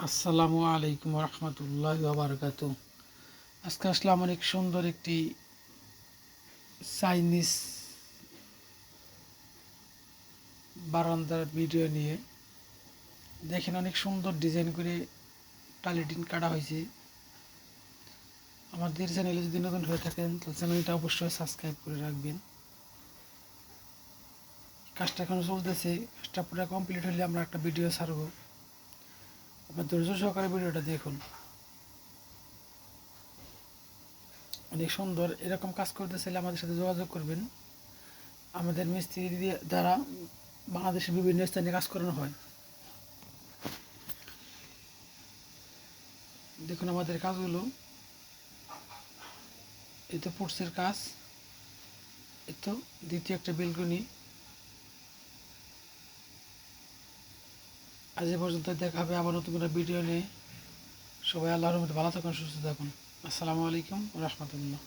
আসসালামু আলাইকুম রহমতুল্লাহ বারকাত। আজকে আসলাম অনেক সুন্দর একটি চাইনিজ বারান্দার ভিডিও নিয়ে। দেখেন অনেক সুন্দর ডিজাইন করে টালিটিন কাটা হয়েছে। আমাদের চ্যানেলে যদি নতুন হয়ে থাকেন তাহলে চ্যানেলটা অবশ্যই সাবস্ক্রাইব করে রাখবেন। কাজটা এখন চলতেছে, কাজটা পুরো কমপ্লিট হলে আমরা একটা ভিডিও ছাড়ব। আপনার ধৈর্য সহকারে ভিডিওটা দেখুন। অনেক সুন্দর। এরকম কাজ করতে চাইলে আমাদের সাথে যোগাযোগ করবেন। আমাদের মিস্ত্রি দ্বারা বাংলাদেশের বিভিন্ন স্থানে কাজ করানো হয়। দেখুন আমাদের কাজগুলো, এই তো পোর্টসের কাজ, এই তো দ্বিতীয় একটা বেলকনি। আজ এ পর্যন্ত, দেখা হবে আবার নতুন কোনো ভিডিও নিয়ে। সবাই আল্লাহর রহমতে ভালো থাকুন, সুস্থ থাকুন। আসসালামু আলাইকুম রহমতুল্লাহ।